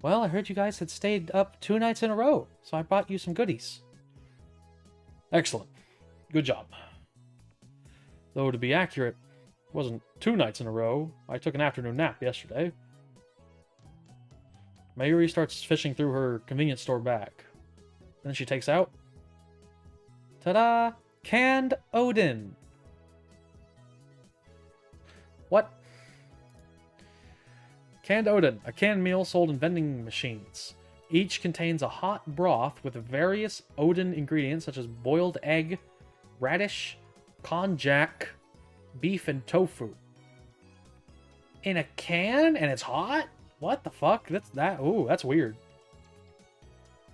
Well, I heard you guys had stayed up 2 nights in a row, so I brought you some goodies. Excellent. Good job. Though, to be accurate, it wasn't 2 nights in a row. I took an afternoon nap yesterday. Mayuri starts fishing through her convenience store bag. Then she takes out... Ta-da! Canned Odin! What? Canned Odin, a canned meal sold in vending machines. Each contains a hot broth with various Odin ingredients such as boiled egg, radish, konjac, beef, and tofu. In a can? And it's hot? What the fuck? Ooh, that's weird.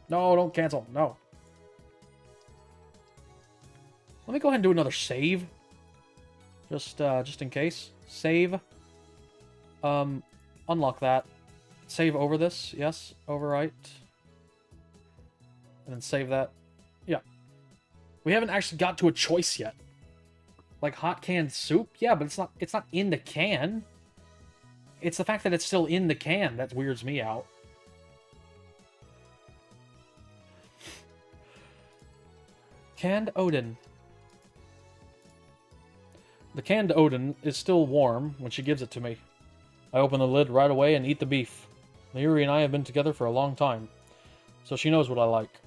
No, don't cancel. No. Let me go ahead and do another save. Just in case. Save. Unlock that. Save over this. Yes. Overwrite. And then save that. Yeah. We haven't actually got to a choice yet. Like hot canned soup? Yeah, but it's not in the can. It's the fact that it's still in the can that weirds me out. Canned Odin. The canned Odin is still warm when she gives it to me. I open the lid right away and eat the beef. Mayuri and I have been together for a long time, so she knows what I like.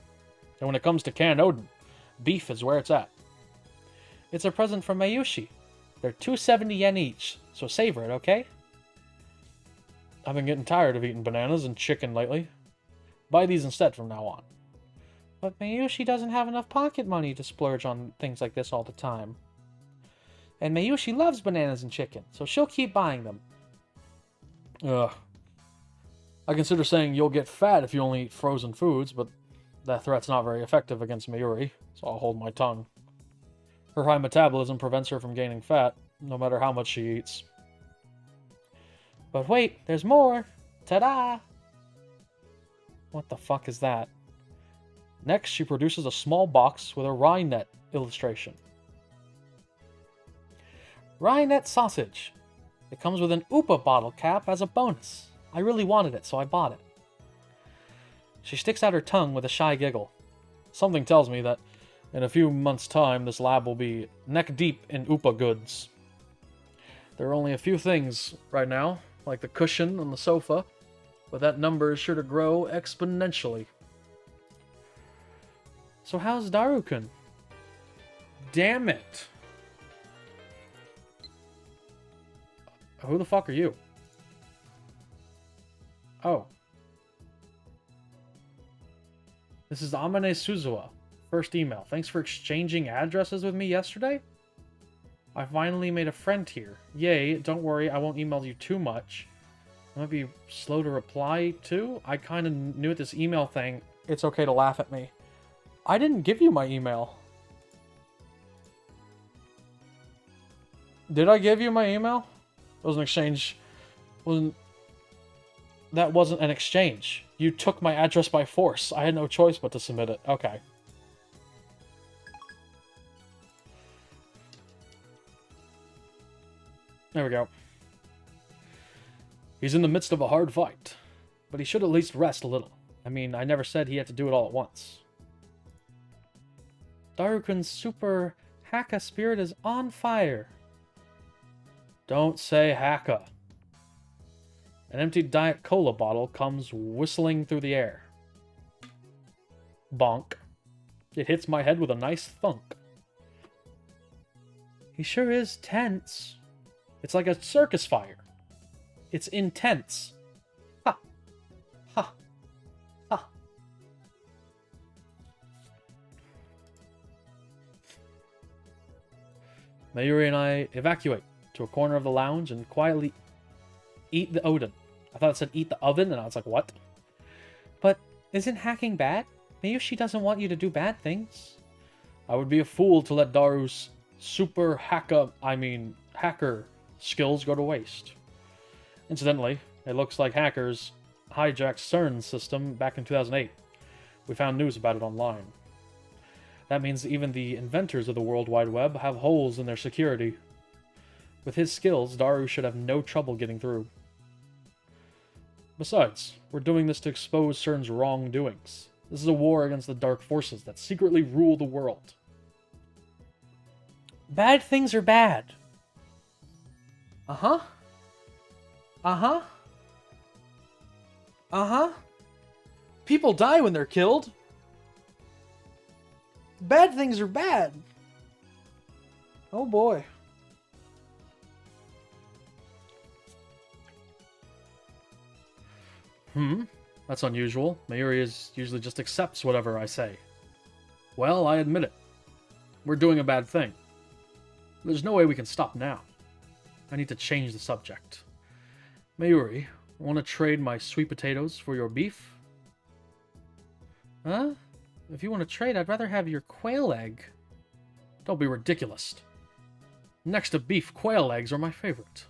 And when it comes to canned Odin, beef is where it's at. It's a present from Mayushi. They're 270 yen each, so savor it, okay? I've been getting tired of eating bananas and chicken lately. Buy these instead from now on. But Mayushi doesn't have enough pocket money to splurge on things like this all the time. And Mayushi loves bananas and chicken, so she'll keep buying them. Ugh. I consider saying you'll get fat if you only eat frozen foods, but that threat's not very effective against Mayuri, so I'll hold my tongue. Her high metabolism prevents her from gaining fat, no matter how much she eats. But wait, there's more! Ta-da! What the fuck is that? Next, she produces a small box with a rye net illustration. Rye net sausage. It comes with an Oopa bottle cap as a bonus. I really wanted it, so I bought it. She sticks out her tongue with a shy giggle. Something tells me that in a few months' time, this lab will be neck-deep in Oopa goods. There are only a few things right now, like the cushion on the sofa, but that number is sure to grow exponentially. So how's Daru-kun? Damn it! Who the fuck are you? Oh. This is Amane Suzuwa. First email. Thanks for exchanging addresses with me yesterday? I finally made a friend here. Yay, don't worry, I won't email you too much. I might be slow to reply too. I kind of knew with this email thing, it's okay to laugh at me. I didn't give you my email. Did I give you my email? It was an exchange. That wasn't an exchange. You took my address by force. I had no choice but to submit it. Okay. There we go. He's in the midst of a hard fight, but he should at least rest a little. I mean, I never said he had to do it all at once. Daru-kun's super Haka spirit is on fire. Don't say Haka. An empty Diet Cola bottle comes whistling through the air. Bonk. It hits my head with a nice thunk. He sure is tense. It's like a circus fire. It's intense. Ha. Ha. Ha. Mayuri and I evacuate to a corner of the lounge and quietly eat the Odin. I thought it said eat the oven, and I was like, what? But isn't hacking bad? Mayushi doesn't want you to do bad things. I would be a fool to let Daru's super hacker skills go to waste. Incidentally, it looks like hackers hijacked CERN's system back in 2008. We found news about it online. That means even the inventors of the World Wide Web have holes in their security. With his skills, Daru should have no trouble getting through. Besides, we're doing this to expose CERN's wrongdoings. This is a war against the dark forces that secretly rule the world. Bad things are bad. Uh-huh. Uh-huh. Uh-huh. People die when they're killed. Bad things are bad. Oh boy. That's unusual. Mayuri usually just accepts whatever I say. Well, I admit it. We're doing a bad thing. There's no way we can stop now. I need to change the subject. Mayuri, want to trade my sweet potatoes for your beef? Huh? If you want to trade, I'd rather have your quail egg. Don't be ridiculous. Next to beef, quail eggs are my favorite.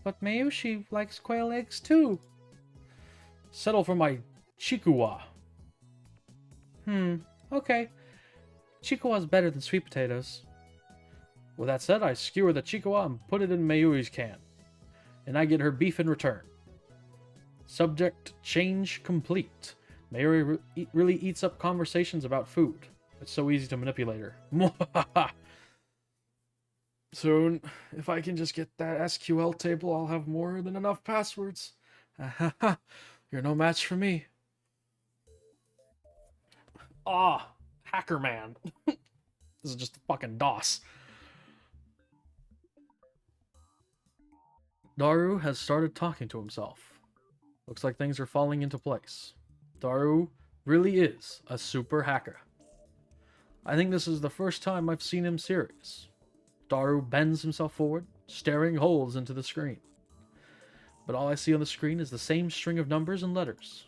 But Mayushi likes quail eggs too. Settle for my chikuwa. Okay. Chikuwa's better than sweet potatoes. With that said, I skewer the chikuwa and put it in Mayuri's can. And I get her beef in return. Subject change complete. Mayuri really eats up conversations about food. It's so easy to manipulate her. Soon, if I can just get that SQL table, I'll have more than enough passwords. You're no match for me. Ah, hacker man. This is just fucking DOS. Daru has started talking to himself. Looks like things are falling into place. Daru really is a super hacker. I think this is the first time I've seen him serious. Daru bends himself forward, staring holes into the screen. But all I see on the screen is the same string of numbers and letters.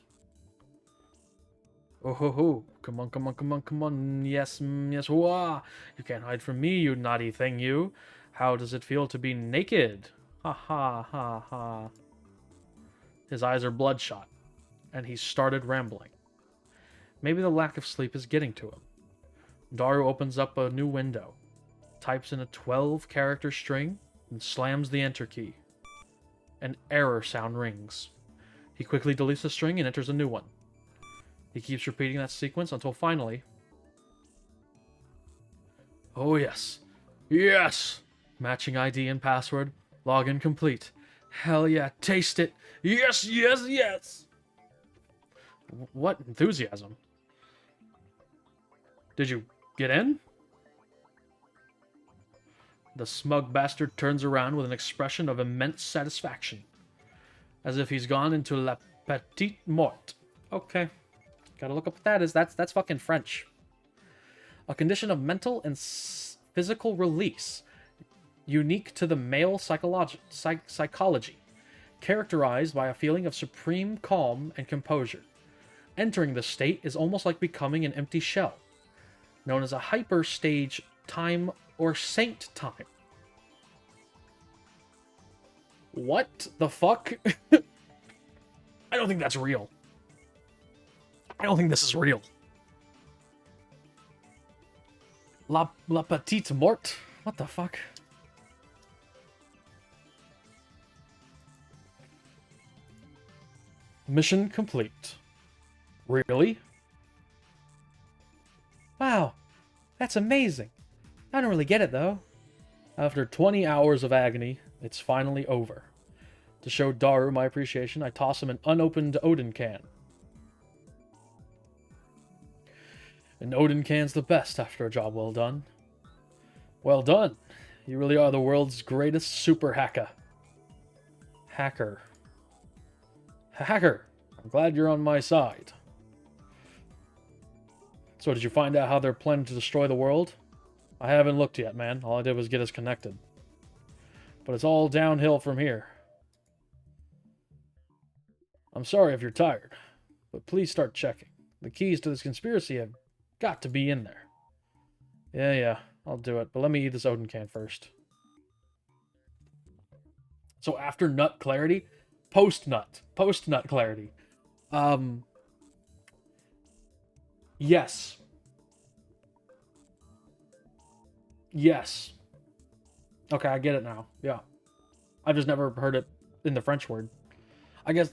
Oh ho ho, come on, come on, come on, come on, yes, yes, wah! You can't hide from me, you naughty thing, you. How does it feel to be naked? Ha ha ha ha. His eyes are bloodshot, and he's started rambling. Maybe the lack of sleep is getting to him. Daru opens up a new window, types in a 12-character string, and slams the enter key. An error sound rings. He quickly deletes the string and enters a new one. He keeps repeating that sequence until finally... Oh yes. Yes! Matching ID and password. Login complete. Hell yeah, taste it. Yes, yes, yes! What enthusiasm. Did you get in? The smug bastard turns around with an expression of immense satisfaction, as if he's gone into la petite mort. Okay. Gotta look up what that is. That's fucking French. A condition of mental and physical release, unique to the male psychology, characterized by a feeling of supreme calm and composure. Entering this state is almost like becoming an empty shell, known as a hyperstage time or saint time. What the fuck? I don't think that's real. I don't think this is real. La petite mort? What the fuck? Mission complete. Really? Wow, that's amazing. I don't really get it, though. After 20 hours of agony, it's finally over. To show Daru my appreciation, I toss him an unopened Odin can. An Odin can's the best after a job well done. Well done. You really are the world's greatest super hacker. Hacker. Hacker. I'm glad you're on my side. So did you find out how they're planning to destroy the world? I haven't looked yet, man. All I did was get us connected. But it's all downhill from here. I'm sorry if you're tired, but please start checking. The keys to this conspiracy have got to be in there. Yeah, I'll do it. But let me eat this Odin can first. So after nut clarity, post-nut clarity. Yes. Yes. Okay, I get it now. Yeah. I've just never heard it in the French word. I guess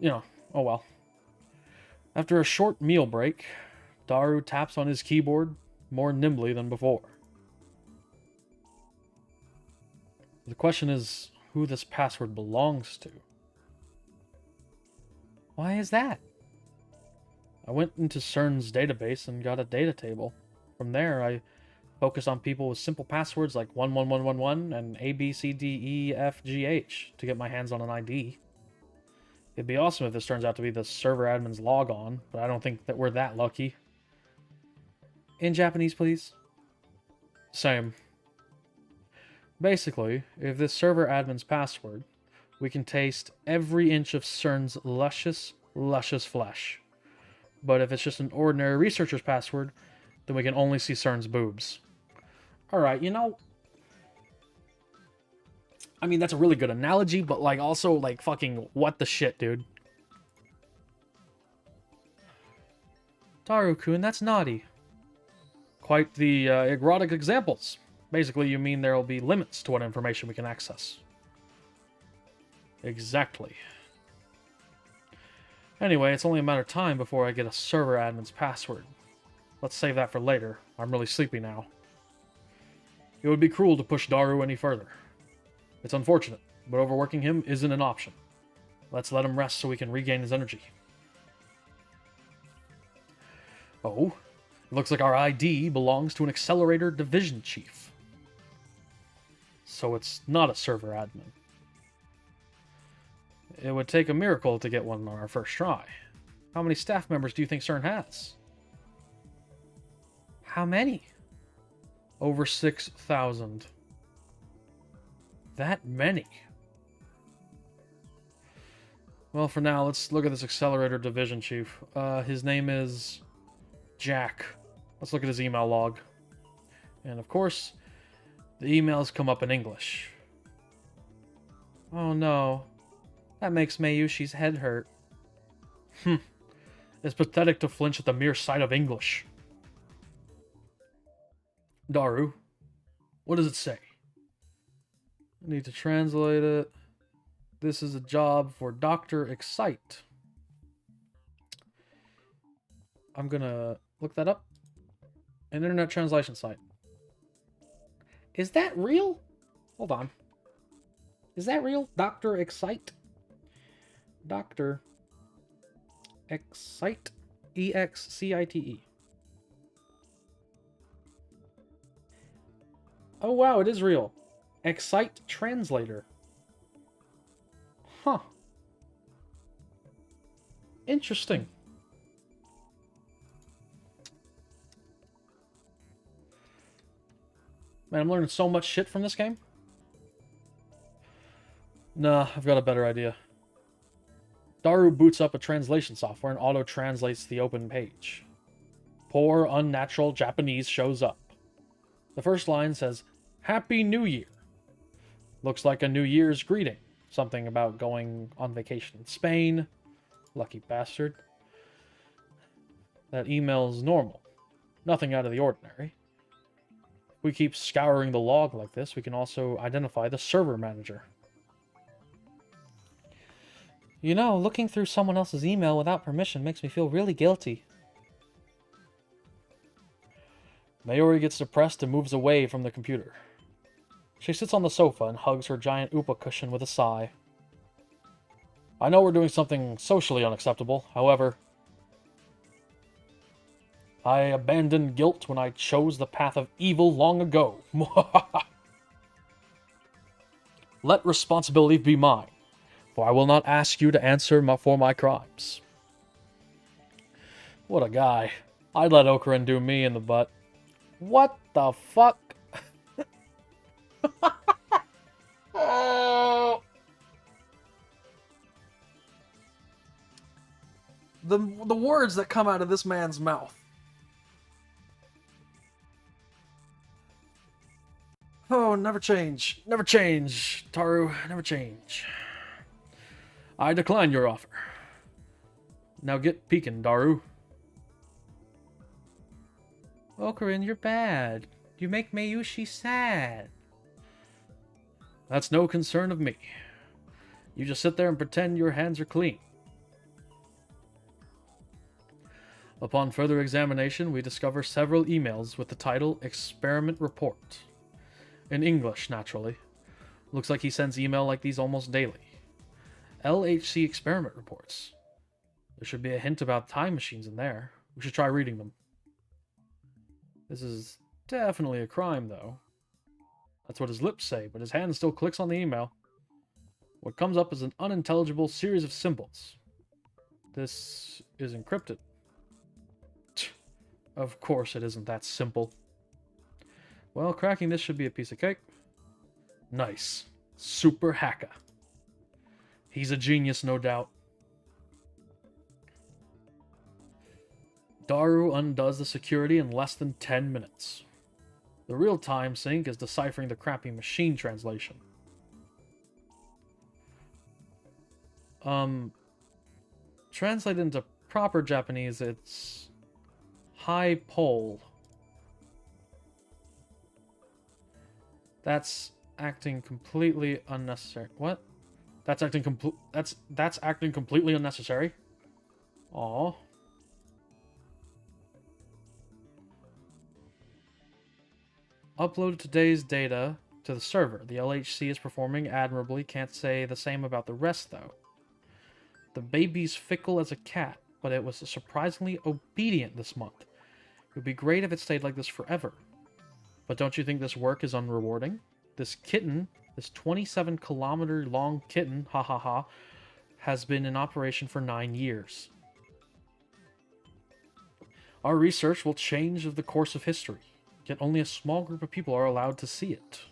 You know, oh well. After a short meal break, Daru taps on his keyboard more nimbly than before. The question is who this password belongs to. Why is that? I went into CERN's database and got a data table. From there, I focused on people with simple passwords like 11111 and ABCDEFGH to get my hands on an ID. It'd be awesome if this turns out to be the server admin's logon, but I don't think that we're that lucky. In Japanese, please. Same. Basically, if this server admin's password, we can taste every inch of CERN's luscious, luscious flesh. But if it's just an ordinary researcher's password, then we can only see CERN's boobs. Alright, you know... I mean, that's a really good analogy, but, like, also, like, fucking what the shit, dude. Daru-kun, that's naughty. Quite the erotic examples. Basically, you mean there will be limits to what information we can access. Exactly. Anyway, it's only a matter of time before I get a server admin's password. Let's save that for later. I'm really sleepy now. It would be cruel to push Daru any further. It's unfortunate, but overworking him isn't an option. Let's let him rest so he can regain his energy. Oh, it looks like our ID belongs to an accelerator division chief. So it's not a server admin. It would take a miracle to get one on our first try. How many staff members do you think CERN has? How many? Over 6,000. That many? Well, for now, let's look at this accelerator division chief. His name is Jack. Let's look at his email log. And of course, the emails come up in English. Oh no. That makes Mayushi's head hurt. It's pathetic to flinch at the mere sight of English. Daru, what does it say? I need to translate it. This is a job for Dr. Excite. I'm gonna look that up. An internet translation site. Is that real? Hold on. Is that real? Dr. Excite? Dr. Excite? E-X-C-I-T-E. Oh wow, it is real. Excite Translator. Huh. Interesting. Man, I'm learning so much shit from this game. Nah, I've got a better idea. Daru boots up a translation software and auto-translates the open page. Poor, unnatural Japanese shows up. The first line says, Happy New Year. Looks like a New Year's greeting. Something about going on vacation in Spain. Lucky bastard. That email's normal. Nothing out of the ordinary. If we keep scouring the log like this, we can also identify the server manager. You know, looking through someone else's email without permission makes me feel really guilty. Mayuri gets depressed and moves away from the computer. She sits on the sofa and hugs her giant upa cushion with a sigh. I know we're doing something socially unacceptable, however, I abandoned guilt when I chose the path of evil long ago. Let responsibility be mine, for I will not ask you to answer for my crimes. What a guy. I'd let Okurin do me in the butt. What the fuck? Oh. The words that come out of this man's mouth. Oh, never change. Never change, Taru. Never change. I decline your offer. Now get peeking, Daru. Okurin, you're bad. You make Mayushi sad. That's no concern of me. You just sit there and pretend your hands are clean. Upon further examination, we discover several emails with the title Experiment Report. In English, naturally. Looks like he sends email like these almost daily. LHC experiment reports. There should be a hint about time machines in there. We should try reading them. This is definitely a crime, though. That's what his lips say, but his hand still clicks on the email. What comes up is an unintelligible series of symbols. This is encrypted. Of course it isn't that simple. Well, cracking this should be a piece of cake. Nice. Super hacker. He's a genius, no doubt. Daru undoes the security in less than 10 minutes. The real-time sync is deciphering the crappy machine translation. Translated into proper Japanese, it's high pole. That's acting completely unnecessary. What? That's acting completely unnecessary. Aw. Uploaded today's data to the server. The LHC is performing admirably. Can't say the same about the rest, though. The baby's fickle as a cat, but it was surprisingly obedient this month. It would be great if it stayed like this forever. But don't you think this work is unrewarding? This kitten, this 27-kilometer-long kitten, has been in operation for 9 years. Our research will change the course of history, yet only a small group of people are allowed to see it.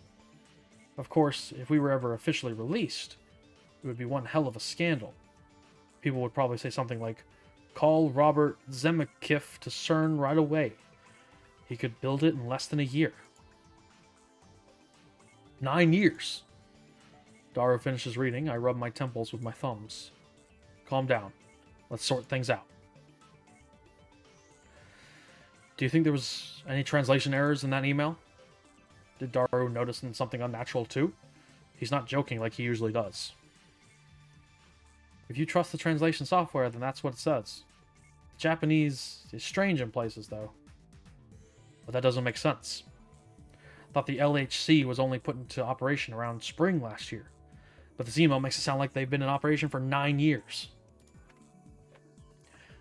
Of course, if we were ever officially released, it would be one hell of a scandal. People would probably say something like, call Robert Zemeckis to CERN right away. He could build it in less than a year. 9 years. Daru finishes reading. I rub my temples with my thumbs. Calm down. Let's sort things out. Do you think there was any translation errors in that email? Did Daru notice something unnatural too? He's not joking like he usually does. If you trust the translation software, then that's what it says. Japanese is strange in places, though. But that doesn't make sense. Thought the LHC was only put into operation around spring last year. But this email makes it sound like they've been in operation for 9 years.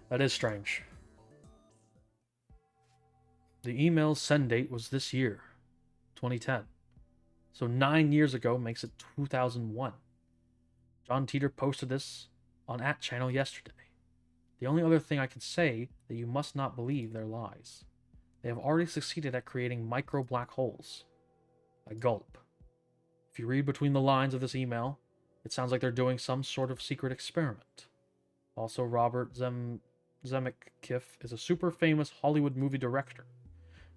That is strange. The email's send date was this year, 2010. So 9 years ago makes it 2001. John Teeter posted this on @channel yesterday. The only other thing I can say that you must not believe their lies. They have already succeeded at creating micro black holes. I gulp. If you read between the lines of this email, it sounds like they're doing some sort of secret experiment. Also, Robert Zemeckis is a super famous Hollywood movie director.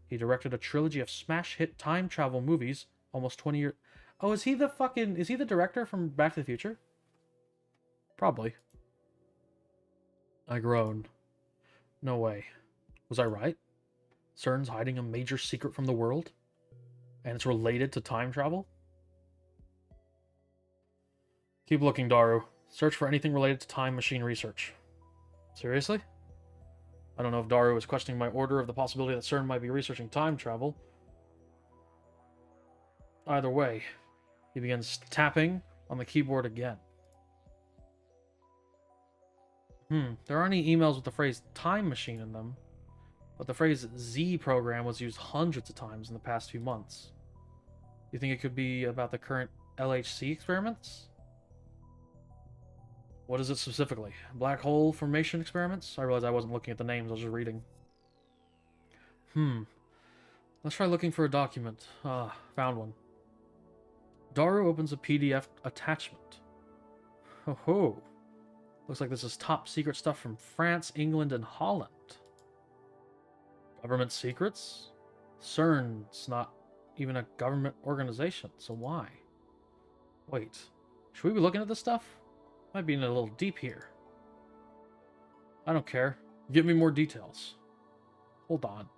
He directed a trilogy of smash hit time travel movies almost 20 years. Oh, is he the director from Back to the Future? Probably. I groan. No way. Was I right? CERN's hiding a major secret from the world? And it's related to time travel? Keep looking, Daru. Search for anything related to time machine research. Seriously? I don't know if Daru is questioning my order of the possibility that CERN might be researching time travel. Either way, he begins tapping on the keyboard again. There aren't any emails with the phrase time machine in them, but the phrase Z program was used hundreds of times in the past few months. You think it could be about the current LHC experiments? What is it specifically? Black hole formation experiments? I realized I wasn't looking at the names, I was just reading. Let's try looking for a document. Found one. Daru opens a PDF attachment. Ho. Looks like this is top secret stuff from France, England, and Holland. Government secrets? CERN's not even a government organization, so why? Wait, should we be looking at this stuff? Might be in a little deep here. I don't care. Give me more details. Hold on.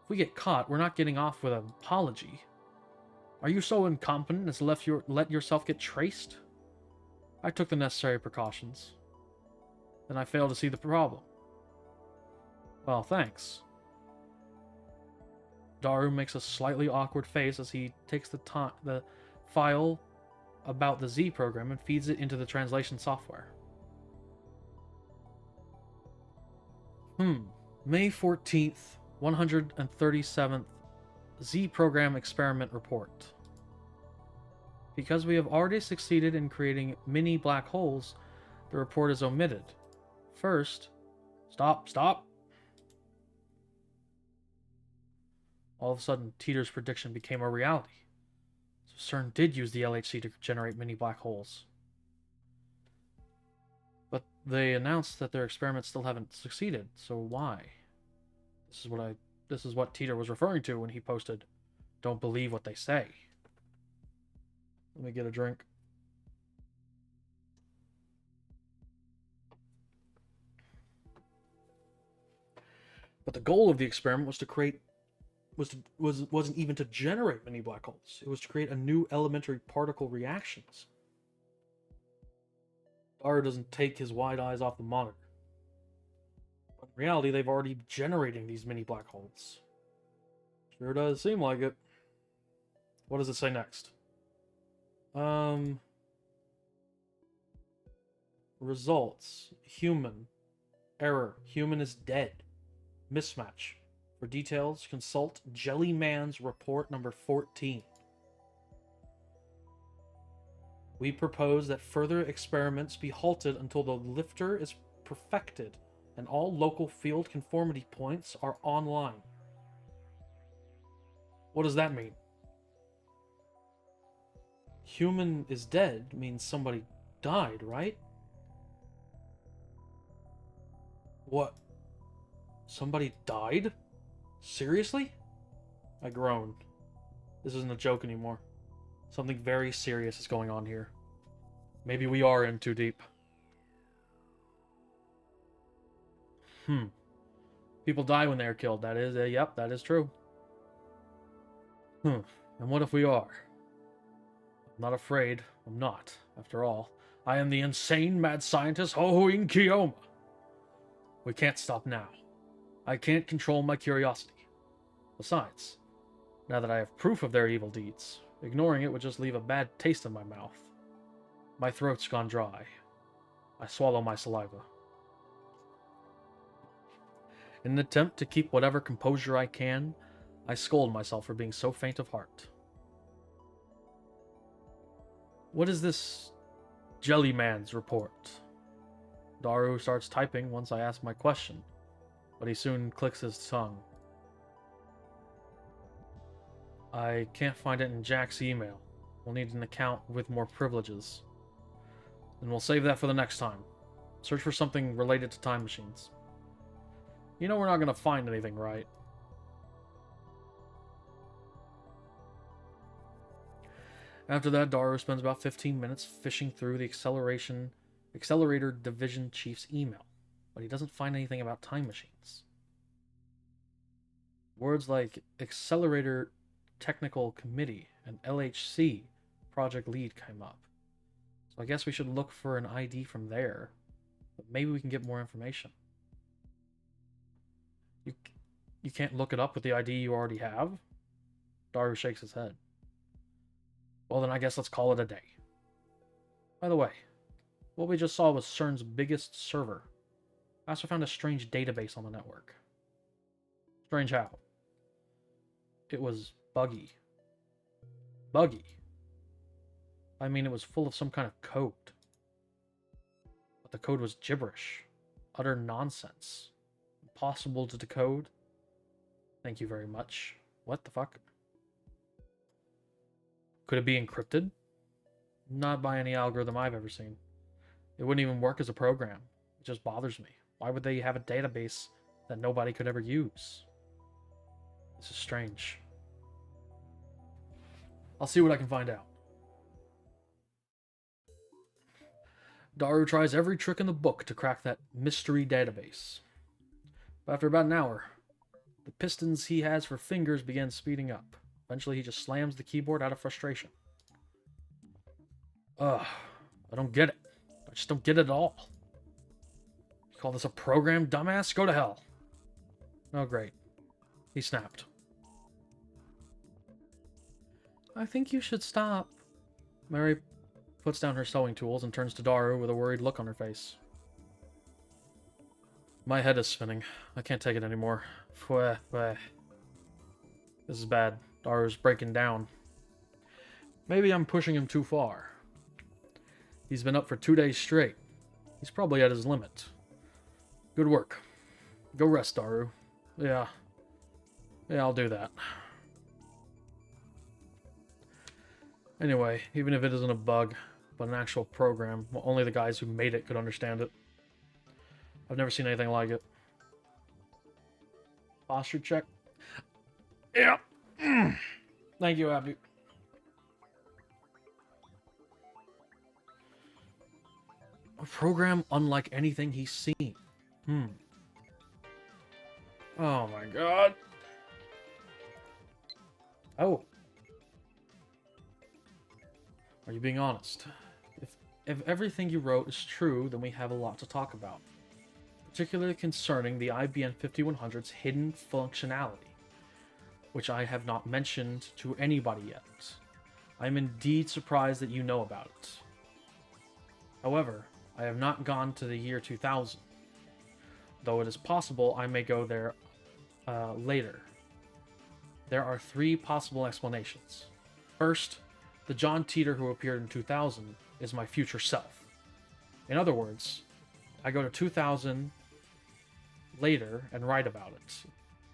If we get caught, we're not getting off with an apology. Are you so incompetent as to let yourself get traced? I took the necessary precautions. Then I fail to see the problem. Well, thanks. Daru makes a slightly awkward face as he takes the file about the Z program and feeds it into the translation software. May 14th, 137th Z program experiment report. Because we have already succeeded in creating mini black holes, the report is omitted. First, stop. All of a sudden, Teeter's prediction became a reality. So CERN did use the LHC to generate mini black holes. But they announced that their experiments still haven't succeeded, so why? This is what Teeter was referring to when he posted, "Don't believe what they say." Let me get a drink. But the goal of the experiment was to create wasn't even to generate many black holes. It was to create a new elementary particle reactions. Daru doesn't take his wide eyes off the monitor. But in reality, they've already been generating these mini black holes. Sure does seem like it. What does it say next? Results. Human. Error. Human is dead. Mismatch. For details, consult Jellyman's report number 14. We propose that further experiments be halted until the lifter is perfected and all local field conformity points are online. What does that mean? Human is dead means somebody died, right? What? Somebody died? Seriously? I groaned. This isn't a joke anymore. Something very serious is going on here. Maybe we are in too deep. People die when they are killed. That is, yep, that is true. And what if we are? I'm not afraid. I'm not. After all, I am the insane mad scientist Hohoing Kiyoma. We can't stop now. I can't control my curiosity. Besides, now that I have proof of their evil deeds, ignoring it would just leave a bad taste in my mouth. My throat's gone dry. I swallow my saliva. In an attempt to keep whatever composure I can, I scold myself for being so faint of heart. What is this Jellyman's report? Daru starts typing once I ask my question, but he soon clicks his tongue. I can't find it in Jack's email. We'll need an account with more privileges. And we'll save that for the next time. Search for something related to time machines. You know we're not going to find anything, right? After that, Daru spends about 15 minutes fishing through the Accelerator Division Chief's email, but he doesn't find anything about time machines. Words like Accelerator Technical Committee and LHC Project Lead came up. So I guess we should look for an ID from there, but maybe we can get more information. You can't look it up with the ID you already have? Daru shakes his head. Well, then I guess let's call it a day. By the way, what we just saw was CERN's biggest server. I also found a strange database on the network. Strange how? It was buggy. Buggy? I mean, it was full of some kind of code. But the code was gibberish. Utter nonsense. Impossible to decode. Thank you very much. What the fuck? Could it be encrypted? Not by any algorithm I've ever seen. It wouldn't even work as a program. It just bothers me. Why would they have a database that nobody could ever use? This is strange. I'll see what I can find out. Daru tries every trick in the book to crack that mystery database. But after about an hour, the pistons he has for fingers begin speeding up. Eventually, he just slams the keyboard out of frustration. I don't get it. I just don't get it at all. You call this a program, dumbass? Go to hell. Oh, great. He snapped. I think you should stop. Mary puts down her sewing tools and turns to Daru with a worried look on her face. My head is spinning. I can't take it anymore. This is bad. Daru's breaking down. Maybe I'm pushing him too far. He's been up for 2 days straight. He's probably at his limit. Good work. Go rest, Daru. Yeah, I'll do that. Anyway, even if it isn't a bug, but an actual program, well, only the guys who made it could understand it. I've never seen anything like it. Posture check. Yeah. Thank you, Abby. A program unlike anything he's seen. Oh my god. Oh. Are you being honest? If everything you wrote is true, then we have a lot to talk about. Particularly concerning the IBM 5100's hidden functionality, which I have not mentioned to anybody yet. I am indeed surprised that you know about it. However, I have not gone to the year 2000, though it is possible I may go there later. There are 3 possible explanations. First, the John Teeter who appeared in 2000 is my future self. In other words, I go to 2000 later and write about it.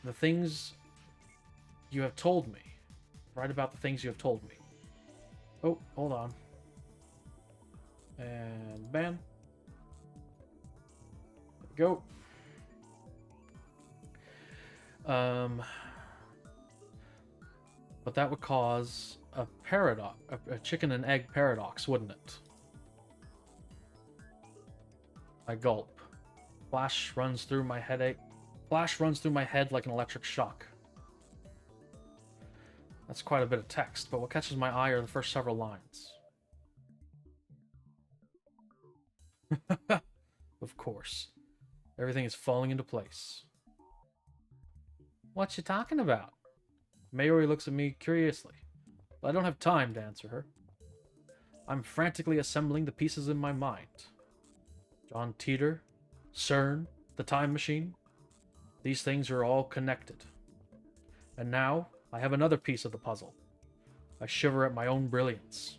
The things you have told me. Write about the things you have told me. Oh, hold on. And ban. There we go. But that would cause a paradox, a chicken and egg paradox, wouldn't it? I gulp. Flash runs through my headache. Flash runs through my head like an electric shock. That's quite a bit of text, but what catches my eye are the first several lines. Of course. Everything is falling into place. What you talking about? Mayuri looks at me curiously, but I don't have time to answer her. I'm frantically assembling the pieces in my mind. John Teeter, CERN, the time machine. These things are all connected. And now, I have another piece of the puzzle. I shiver at my own brilliance.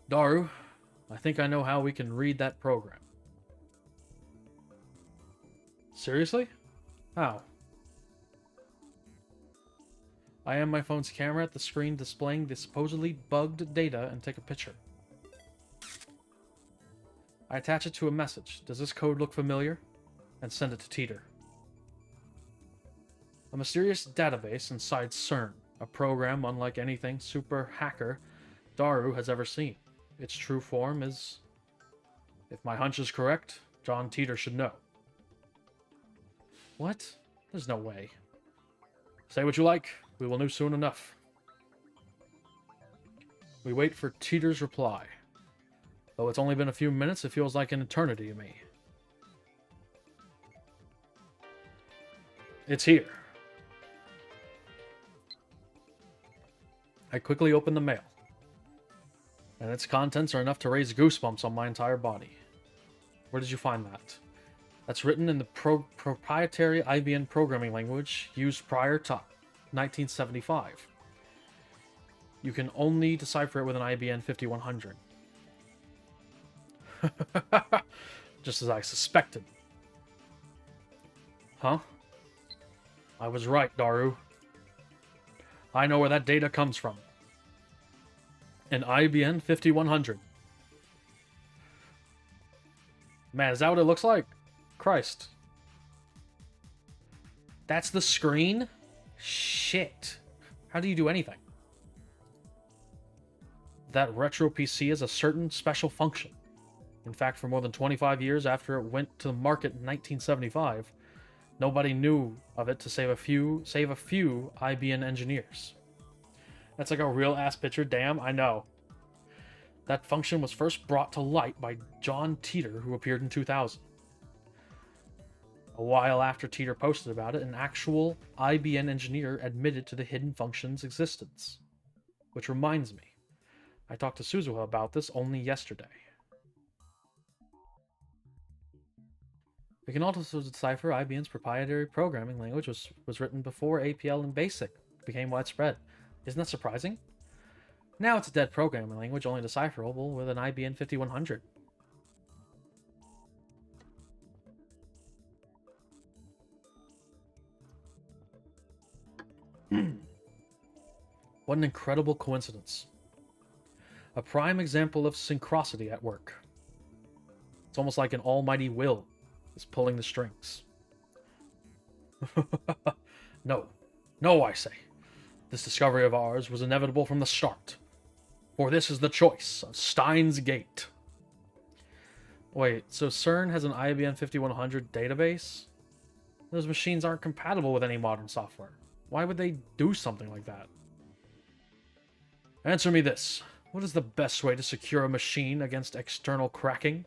Daru, I think I know how we can read that program. Seriously? How? I aim my phone's camera at the screen displaying the supposedly bugged data and take a picture. I attach it to a message. Does this code look familiar? And send it to Teeter. A mysterious database inside CERN, a program unlike anything super hacker Daru has ever seen. Its true form is... If my hunch is correct, John Teeter should know. What? There's no way. Say what you like. We will know soon enough. We wait for Teeter's reply. Though it's only been a few minutes, it feels like an eternity to me. It's here. I quickly open the mail. And its contents are enough to raise goosebumps on my entire body. Where did you find that? That's written in the proprietary IBM programming language used prior to 1975. You can only decipher it with an IBM 5100. Just as I suspected. Huh? I was right, Daru. I know where that data comes from. An IBM 5100. Man, is that what it looks like? Christ. That's the screen? Shit. How do you do anything? That retro PC has a certain special function. In fact, for more than 25 years after it went to the market in 1975, nobody knew of it to save a few IBM engineers. That's like a real-ass picture. Damn, I know. That function was first brought to light by John Teeter, who appeared in 2000. A while after Teeter posted about it, an actual IBN engineer admitted to the hidden function's existence. Which reminds me, I talked to Suzuha about this only yesterday. We can also decipher IBM's proprietary programming language was written before APL and BASIC became widespread. Isn't that surprising? Now it's a dead programming language, only decipherable with an IBM 5100. What an incredible coincidence. A prime example of synchronicity at work. It's almost like an almighty will is pulling the strings. No. No, I say. This discovery of ours was inevitable from the start. For this is the choice of Steins Gate. Wait, so CERN has an IBM 5100 database? Those machines aren't compatible with any modern software. Why would they do something like that? Answer me this. What is the best way to secure a machine against external cracking?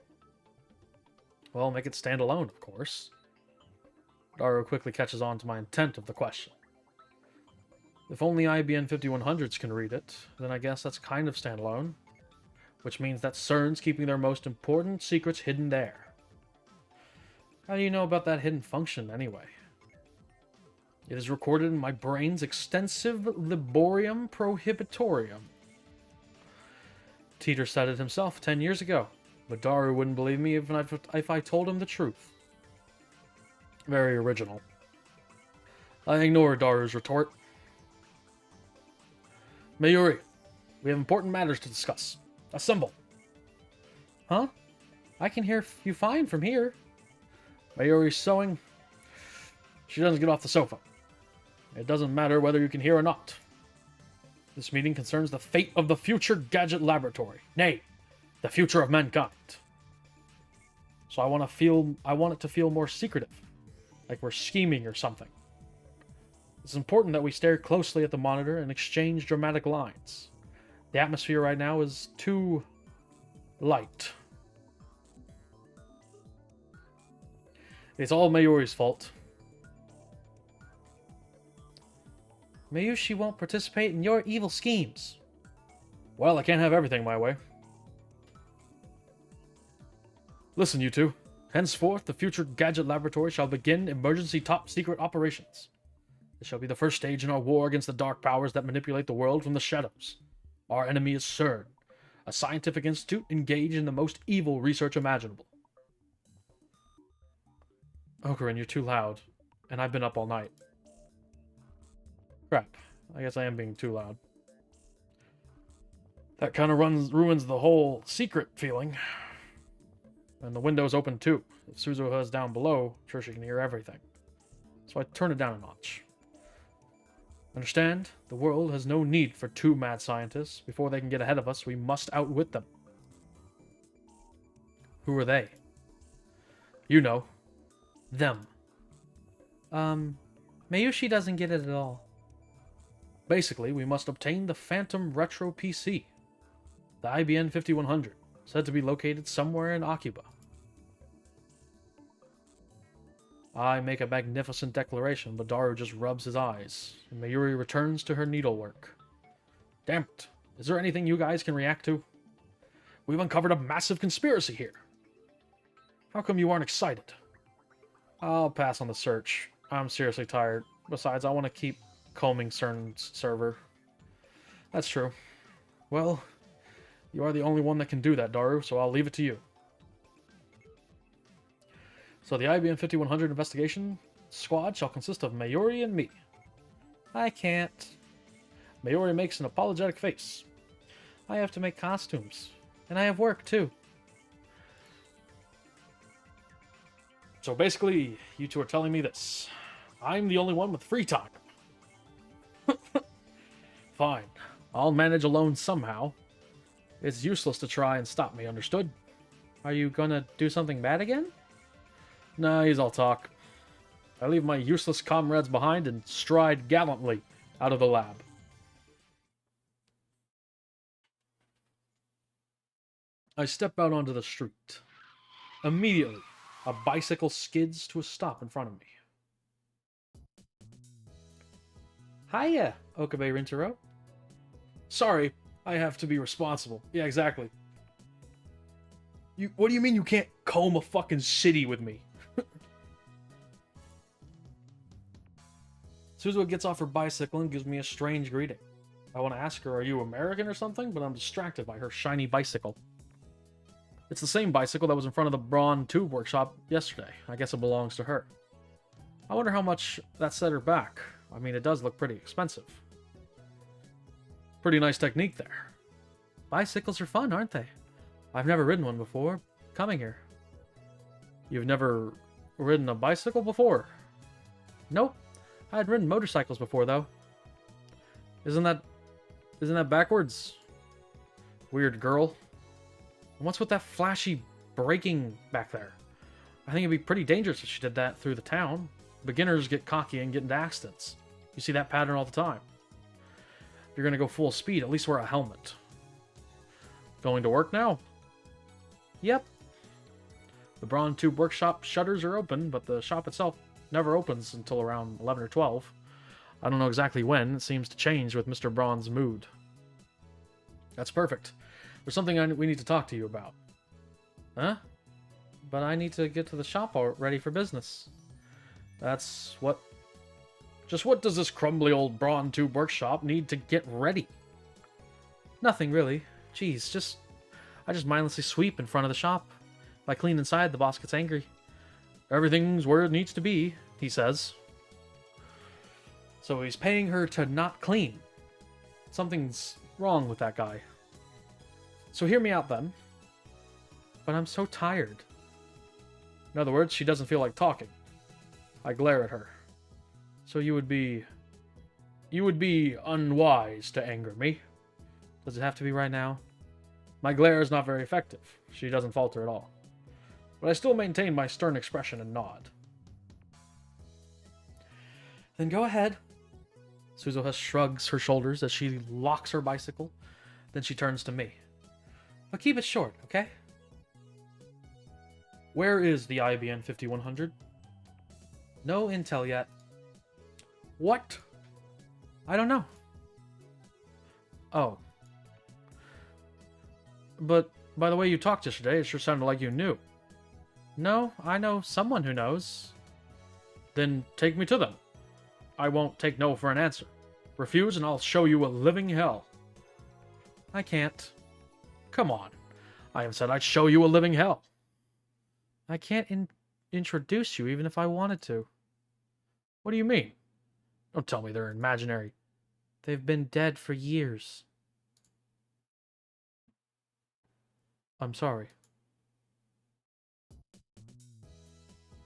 Well, make it stand alone, of course. Daru quickly catches on to my intent of the question. If only IBM 5100s can read it, then I guess that's kind of standalone. Which means that CERN's keeping their most important secrets hidden there. How do you know about that hidden function, anyway? It is recorded in my brain's extensive liborium prohibitorium. Teeter said it himself 10 years ago, but Daru wouldn't believe me even if I told him the truth. Very original. I ignore Daru's retort. Mayuri, we have important matters to discuss. Assemble. Huh? I can hear you fine from here. Mayuri's sewing. She doesn't get off the sofa. It doesn't matter whether you can hear or not. This meeting concerns the fate of the future gadget laboratory. Nay, the future of mankind. So I want it to feel more secretive. Like we're scheming or something. It's important that we stare closely at the monitor and exchange dramatic lines. The atmosphere right now is too light. It's all Mayuri's fault. Mayushi won't participate in your evil schemes. Well, I can't have everything my way. Listen, you two. Henceforth, the future gadget laboratory shall begin emergency top-secret operations. This shall be the first stage in our war against the dark powers that manipulate the world from the shadows. Our enemy is CERN, a scientific institute engaged in the most evil research imaginable. Okurin, you're too loud, and I've been up all night. Crap, I guess I am being too loud. That kind of ruins the whole secret feeling. And the window's open too. If Suzuha is down below, I'm sure she can hear everything. So I turn it down a notch. Understand? The world has no need for two mad scientists. Before they can get ahead of us, we must outwit them. Who are they? You know. Them. Mayushi doesn't get it at all. Basically, we must obtain the Phantom Retro PC. The IBM 5100, said to be located somewhere in Akiba. I make a magnificent declaration, but Daru just rubs his eyes, and Mayuri returns to her needlework. Damn it. Is there anything you guys can react to? We've uncovered a massive conspiracy here. How come you aren't excited? I'll pass on the search. I'm seriously tired. Besides, I want to keep combing CERN's server. That's true. Well, you are the only one that can do that, Daru, so I'll leave it to you. So the IBM 5100 investigation squad shall consist of Mayuri and me. I can't. Mayuri makes an apologetic face. I have to make costumes. And I have work, too. So basically, you two are telling me this. I'm the only one with free time. Fine. I'll manage alone somehow. It's useless to try and stop me, understood? Are you gonna do something bad again? Nah, he's all talk. I leave my useless comrades behind and stride gallantly out of the lab. I step out onto the street. Immediately, A bicycle skids to a stop in front of me. Hiya, Okabe Rintaro. Sorry, I have to be responsible. Yeah, exactly. What do you mean you can't comb a fucking city with me? Suzuha gets off her bicycle and gives me a strange greeting. I want to ask her, are you American or something? But I'm distracted by her shiny bicycle. It's the same bicycle that was in front of the Vtuber workshop yesterday. I guess it belongs to her. I wonder how much that set her back. I mean, it does look pretty expensive. Pretty nice technique there. Bicycles are fun, aren't they? I've never ridden one before coming here. You've never ridden a bicycle before? Nope. I had ridden motorcycles before, though. Isn't that backwards? Weird girl. And what's with that flashy braking back there? I think it'd be pretty dangerous if she did that through the town. Beginners get cocky and get into accidents. You see that pattern all the time. If you're gonna go full speed, at least wear a helmet. Going to work now? Yep. The Vtuber workshop shutters are open, but the shop itself never opens until around 11 or 12. I don't know exactly when. It seems to change with Mr. Braun's mood. That's perfect. There's something we need to talk to you about. Huh? But I need to get to the shop ready for business. That's what... Just what does this crumbly old Vtuber workshop need to get ready? Nothing, really. Jeez, I just mindlessly sweep in front of the shop. If I clean inside, the boss gets angry. Everything's where it needs to be, he says. So he's paying her to not clean. Something's wrong with that guy. So hear me out then. But I'm so tired. In other words, she doesn't feel like talking. I glare at her. So you would be unwise to anger me. Does it have to be right now? My glare is not very effective. She doesn't falter at all. But I still maintain my stern expression and nod. Then go ahead. Suzuha shrugs her shoulders as she locks her bicycle. Then she turns to me. But keep it short, okay? Where is the IBN 5100? No intel yet. What? I don't know. Oh. But by the way you talked yesterday, it sure sounded like you knew. No, I know someone who knows. Then take me to them. I won't take no for an answer. Refuse and I'll show you a living hell. I can't. Come on. I have said I'd show you a living hell. I can't introduce you even if I wanted to. What do you mean? Don't tell me they're imaginary. They've been dead for years. I'm sorry.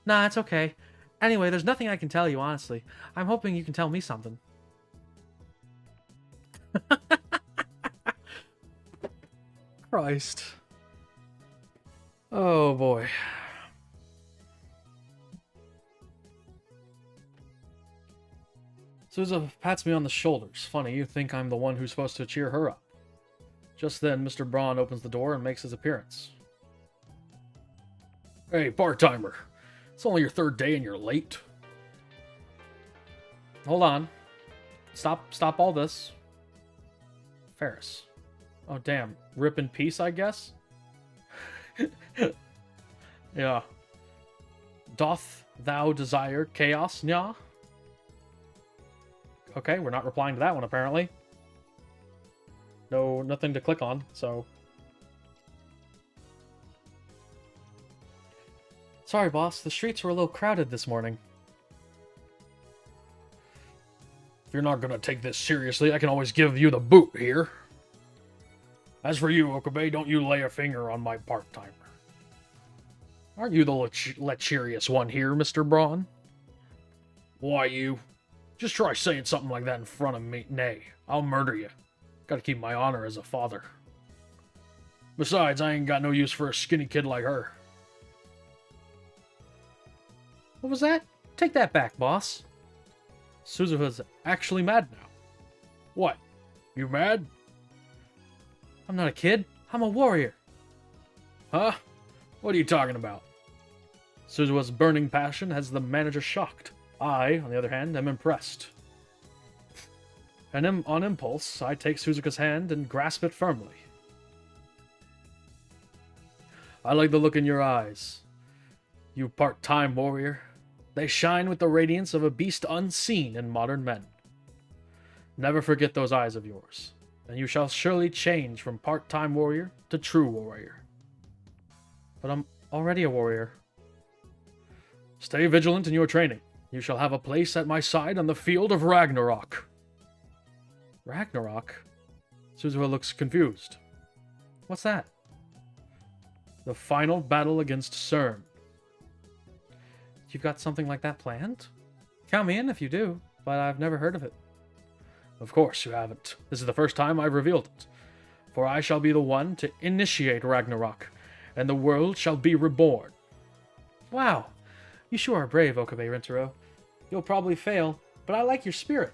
Nah, it's okay. Anyway, there's nothing I can tell you, honestly. I'm hoping you can tell me something. Christ. Oh, boy. Suzuha pats me on the shoulders. Funny, you think I'm the one who's supposed to cheer her up. Just then, Mr. Braun opens the door and makes his appearance. Hey, part-timer. It's only your third day and you're late. Hold on. Stop all this. Ferris. Oh, damn. Rip in peace, I guess? Yeah. Doth thou desire chaos, nya? Okay, we're not replying to that one, apparently. No, nothing to click on, so... Sorry, boss. The streets were a little crowded this morning. If you're not gonna take this seriously, I can always give you the boot here. As for you, Okabe, don't you lay a finger on my part-timer. Aren't you the lecherous one here, Mr. Braun? Why, you? Just try saying something like that in front of me. Nay, I'll murder you. Gotta keep my honor as a father. Besides, I ain't got no use for a skinny kid like her. What was that? Take that back, boss. Suzuha's actually mad now. What? You mad? I'm not a kid. I'm a warrior. Huh? What are you talking about? Suzua's burning passion has the manager shocked. I, on the other hand, am impressed. And on impulse, I take Suzuka's hand and grasp it firmly. I like the look in your eyes, you part-time warrior. They shine with the radiance of a beast unseen in modern men. Never forget those eyes of yours, and you shall surely change from part-time warrior to true warrior. But I'm already a warrior. Stay vigilant in your training. You shall have a place at my side on the field of Ragnarok. Ragnarok? Suzuha looks confused. What's that? The final battle against CERN. You've got something like that planned? Count me in if you do, but I've never heard of it. Of course you haven't. This is the first time I've revealed it. For I shall be the one to initiate Ragnarok, and the world shall be reborn. Wow, you sure are brave, Okabe Rintaro. You'll probably fail, but I like your spirit.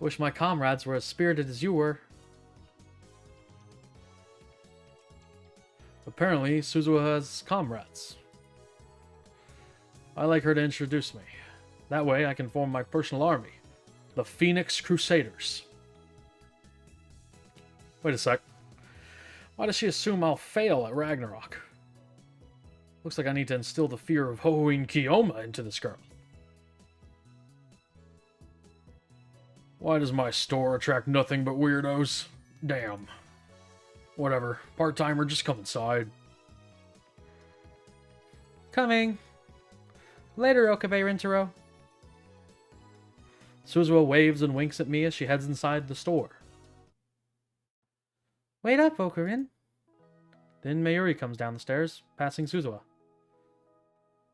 I wish my comrades were as spirited as you were. Apparently, Suzuha has comrades. I like her to introduce me. That way I can form my personal army, the Phoenix Crusaders. Wait a sec. Why does she assume I'll fail at Ragnarok? Looks like I need to instill the fear of Hoenn Kiyoma into this girl. Why does my store attract nothing but weirdos? Damn. Whatever. Part-timer, just come inside. Coming. Later, Okabe Rintaro. Suzuha waves and winks at me as she heads inside the store. Wait up, Okarin. Then Mayuri comes down the stairs, passing Suzuha.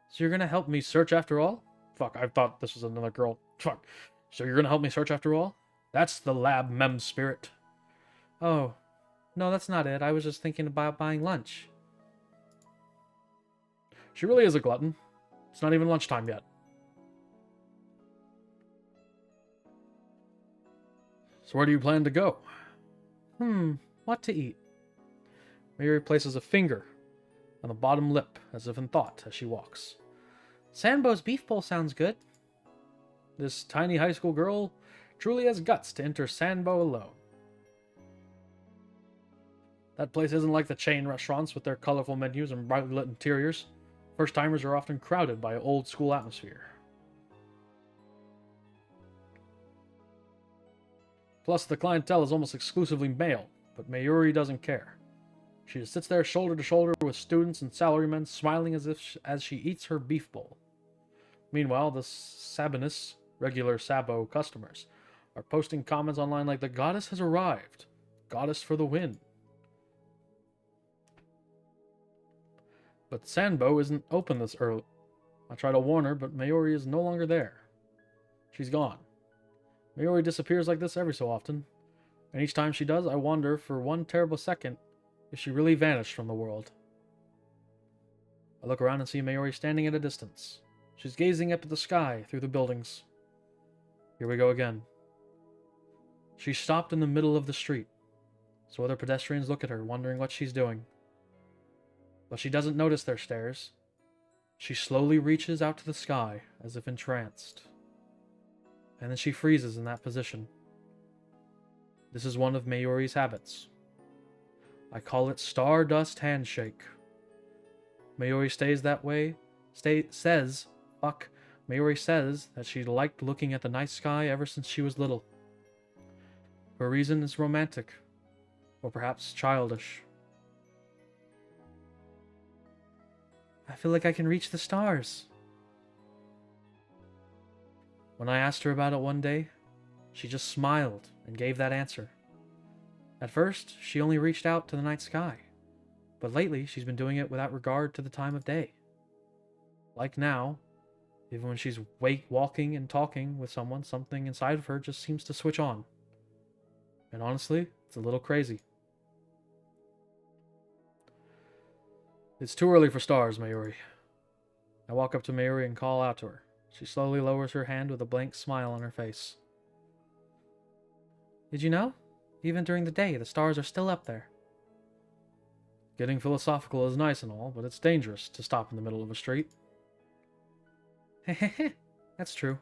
So you're gonna help me search after all? Fuck, I thought this was another girl. Fuck. So you're gonna help me search after all? That's the lab mem spirit. Oh. No, that's not it. I was just thinking about buying lunch. She really is a glutton. It's not even lunchtime yet. So where do you plan to go? What to eat? Mary places a finger on the bottom lip, as if in thought, as she walks. Sanbo's beef bowl sounds good. This tiny high school girl truly has guts to enter Sanbo alone. That place isn't like the chain restaurants with their colorful menus and brightly lit interiors. First-timers are often crowded by an old-school atmosphere. Plus, the clientele is almost exclusively male, but Mayuri doesn't care. She just sits there shoulder to shoulder with students and salarymen, smiling as she eats her beef bowl. Meanwhile, the Sabinus, regular Sabo customers, are posting comments online like, "The goddess has arrived. Goddess for the win." But Sanbo isn't open this early. I try to warn her, but Mayuri is no longer there. She's gone. Mayuri disappears like this every so often, and each time she does, I wonder for one terrible second if she really vanished from the world. I look around and see Mayuri standing at a distance. She's gazing up at the sky through the buildings. Here we go again. She's stopped in the middle of the street, so other pedestrians look at her, wondering what she's doing. But she doesn't notice their stares. She slowly reaches out to the sky, as if entranced. And then she freezes in that position. This is one of Mayuri's habits. I call it Stardust Handshake. Mayuri stays that way. Mayuri says that she liked looking at the night sky ever since she was little. Her reason is romantic, or perhaps childish. I feel like I can reach the stars. When I asked her about it one day, she just smiled and gave that answer. At first, she only reached out to the night sky, but lately she's been doing it without regard to the time of day. Like now, even when she's walking and talking with someone, something inside of her just seems to switch on. And honestly, it's a little crazy. It's too early for stars, Mayuri. I walk up to Mayuri and call out to her. She slowly lowers her hand with a blank smile on her face. Did you know? Even during the day, the stars are still up there. Getting philosophical is nice and all, but it's dangerous to stop in the middle of a street. Hehehe, that's true.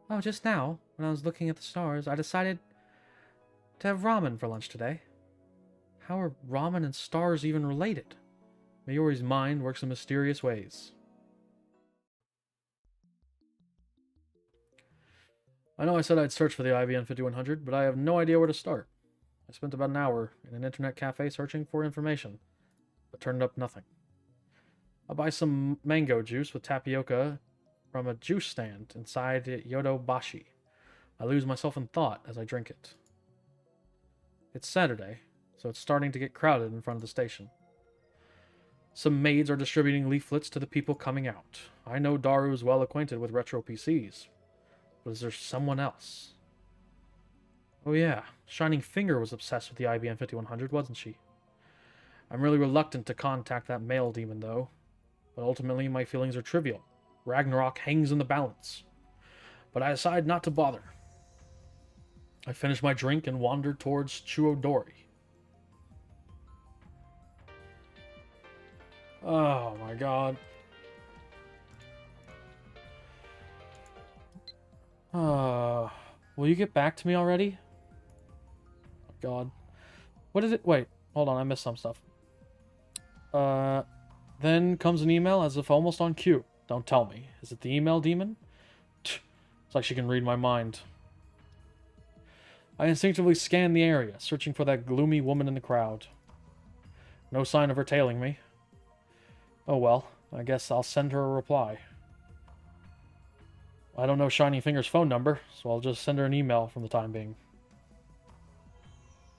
Oh, just now, when I was looking at the stars, I decided to have ramen for lunch today. How are ramen and stars even related? Mayori's mind works in mysterious ways. I know I said I'd search for the IBM 5100, but I have no idea where to start. I spent about an hour in an internet cafe searching for information, but turned up nothing. I'll buy some mango juice with tapioca from a juice stand inside Yodobashi. I lose myself in thought as I drink it. It's Saturday, so it's starting to get crowded in front of the station. Some maids are distributing leaflets to the people coming out. I know Daru is well acquainted with retro PCs, but is there someone else? Oh yeah, Shining Finger was obsessed with the IBM 5100, wasn't she? I'm really reluctant to contact that male demon, though. But ultimately, my feelings are trivial. Ragnarok hangs in the balance. But I decide not to bother. I finish my drink and wander towards Chuodori. Oh my god. Will you get back to me already? Oh god. What is it? Wait, hold on, I missed some stuff. Then comes an email as if almost on cue. Don't tell me. Is it the email demon? It's like she can read my mind. I instinctively scan the area, searching for that gloomy woman in the crowd. No sign of her tailing me. Oh well, I guess I'll send her a reply. I don't know Shining Finger's phone number, so I'll just send her an email for the time being.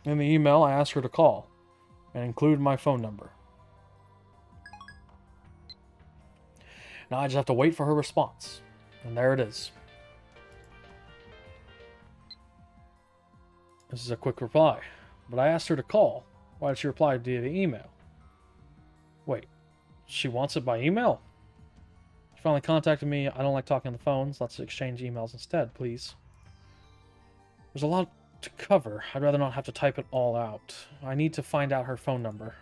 In the email, I ask her to call, and include my phone number. Now I just have to wait for her response. And there it is. This is a quick reply. But I asked her to call. Why did she reply via the email? Wait, she wants it by email? She finally contacted me. I don't like talking on the phones. Let's exchange emails instead, please. There's a lot to cover. I'd rather not have to type it all out. I need to find out her phone number.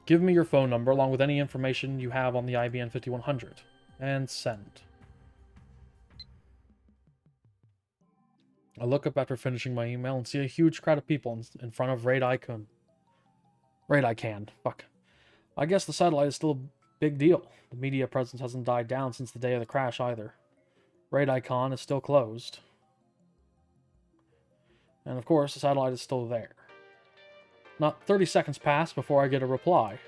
Give me your phone number along with any information you have on the IBM 5100. And send. I look up after finishing my email and see a huge crowd of people in front of Raid Icon. Raid Icon. Fuck. I guess the satellite is still a big deal. The media presence hasn't died down since the day of the crash either. Raid Icon is still closed. And of course, the satellite is still there. Not 30 seconds pass before I get a reply.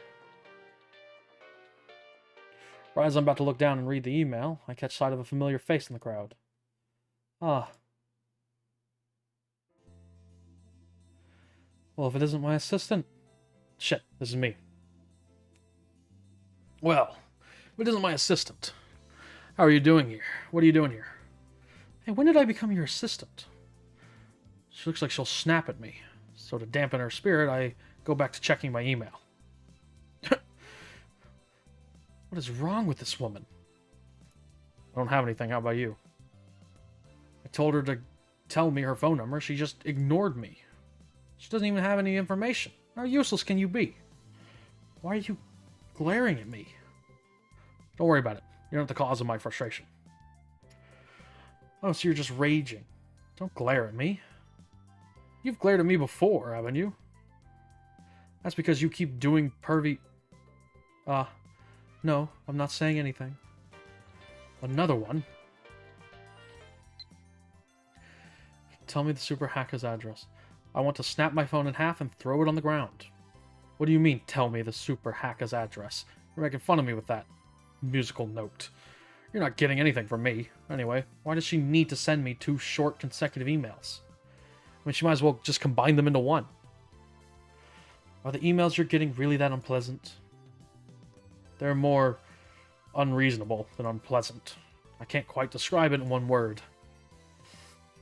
Right as I'm about to look down and read the email, I catch sight of a familiar face in the crowd. Ah. Well, if it isn't my assistant... Shit, this is me. Well, if it isn't my assistant... How are you doing here? What are you doing here? Hey, when did I become your assistant? She looks like she'll snap at me. So to dampen her spirit, I go back to checking my email. What is wrong with this woman? I don't have anything. How about you? I told her to tell me her phone number. She just ignored me. She doesn't even have any information. How useless can you be? Why are you glaring at me? Don't worry about it. You're not the cause of my frustration. Oh, so you're just raging. Don't glare at me. You've glared at me before, haven't you? That's because you keep doing pervy... No, I'm not saying anything. Another one? Tell me the super hacker's address. I want to snap my phone in half and throw it on the ground. What do you mean, tell me the super hacker's address? You're making fun of me with that musical note. You're not getting anything from me. Anyway, why does she need to send me 2 short consecutive emails? I mean, she might as well just combine them into one. Are the emails you're getting really that unpleasant? They're more unreasonable than unpleasant. I can't quite describe it in one word.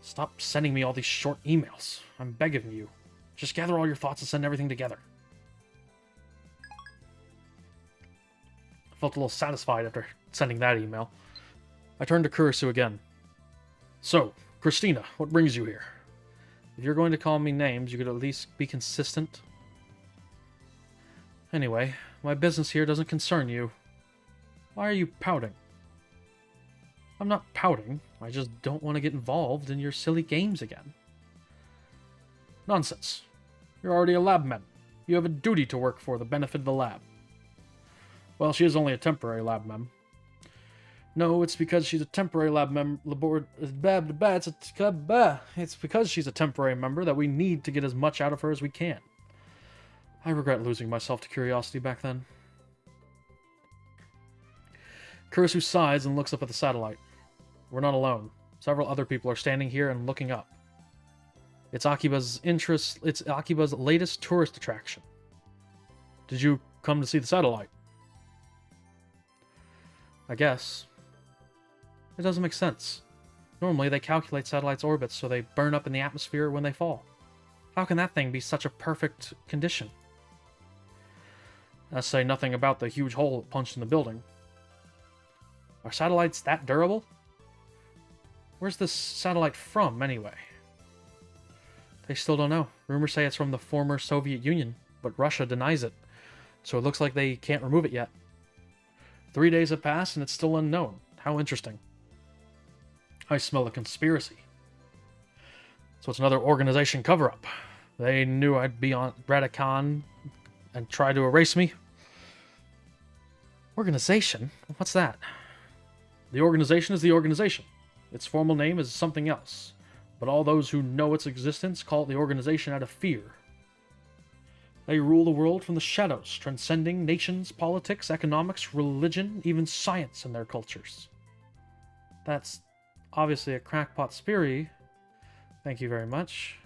Stop sending me all these short emails. I'm begging you. Just gather all your thoughts and send everything together. I felt a little satisfied after sending that email. I turned to Kurisu again. So, Christina, what brings you here? If you're going to call me names, you could at least be consistent. Anyway, my business here doesn't concern you. Why are you pouting? I'm not pouting. I just don't want to get involved in your silly games again. Nonsense. You're already a lab mem. You have a duty to work for the benefit of the lab. Well, she is only a temporary lab mem. No, it's because she's a temporary lab member. It's because she's a temporary member that we need to get as much out of her as we can. I regret losing myself to curiosity back then. Kurisu sighs and looks up at the satellite. We're not alone. Several other people are standing here and looking up. It's Akiba's latest tourist attraction. Did you come to see the satellite? I guess. It doesn't make sense. Normally, they calculate satellites' orbits so they burn up in the atmosphere when they fall. How can that thing be such a perfect condition? Let's say nothing about the huge hole it punched in the building. Are satellites that durable? Where's this satellite from, anyway? They still don't know. Rumors say it's from the former Soviet Union, but Russia denies it, so it looks like they can't remove it yet. 3 days have passed and it's still unknown. How interesting. I smell a conspiracy. So it's another organization cover-up. They knew I'd be on Radicon and try to erase me. Organization? What's that? The organization is the organization. Its formal name is something else, but all those who know its existence call it the organization out of fear. They rule the world from the shadows, transcending nations, politics, economics, religion, even science in their cultures. That's obviously a crackpot theory. Thank you very much.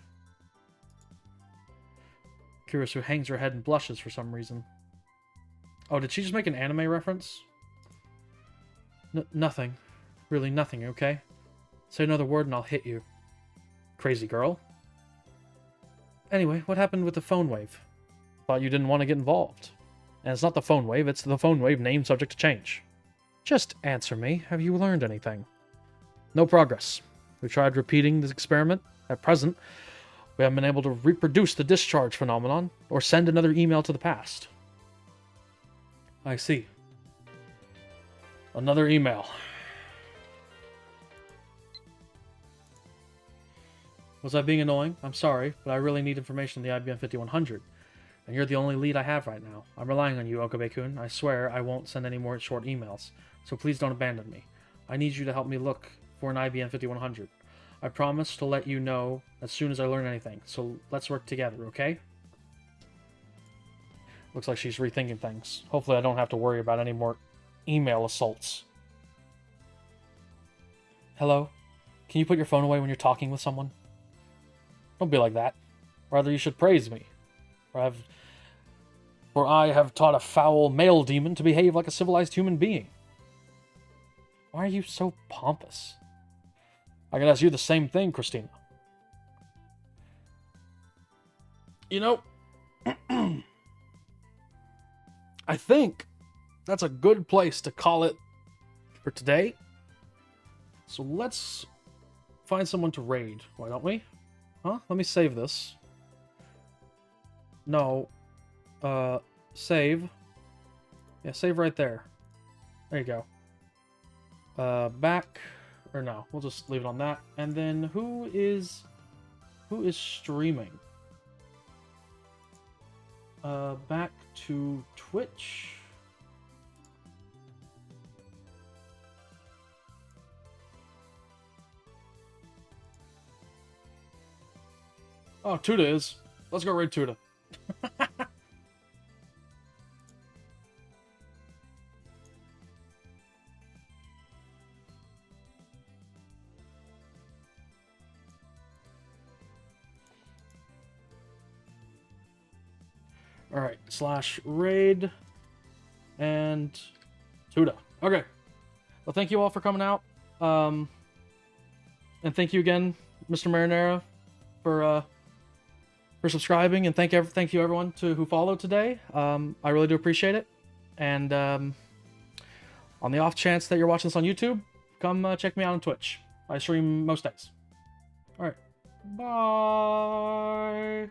Kurisu hangs her head and blushes for some reason. Oh, did she just make an anime reference? Nothing. Really nothing, okay? Say another word and I'll hit you. Crazy girl. Anyway, what happened with the phone wave? Thought you didn't want to get involved. And it's not the phone wave, it's the phone wave name subject to change. Just answer me. Have you learned anything? No progress. We tried repeating this experiment. At present, we haven't been able to reproduce the discharge phenomenon or send another email to the past. I see. Another email. Was I being annoying? I'm sorry, but I really need information on the IBM 5100. And you're the only lead I have right now. I'm relying on you, Okabe-kun. I swear I won't send any more short emails. So please don't abandon me. I need you to help me look for an IBM 5100. I promise to let you know as soon as I learn anything. So let's work together, okay? Looks like she's rethinking things. Hopefully I don't have to worry about any more email assaults. Hello? Can you put your phone away when you're talking with someone? Don't be like that. Rather, you should praise me. For I have taught a foul male demon to behave like a civilized human being. Why are you so pompous? I can ask you the same thing, Christina. You know, I think that's a good place to call it for today. So let's find someone to raid, why don't we? Huh? Let me save this. No. Save. Yeah, save right there. There you go. Back. Or no, we'll just leave it on that. And then who is streaming? Back to Twitch. Oh, Tuda is. Let's go raid Tuda. Alright, /raid and Tuda. Okay. Well, thank you all for coming out. And thank you again, Mr. Marinara, for subscribing, and thank you everyone who followed today. I really do appreciate it. And on the off chance that you're watching this on YouTube, come check me out on Twitch. I stream most days. All right. Bye.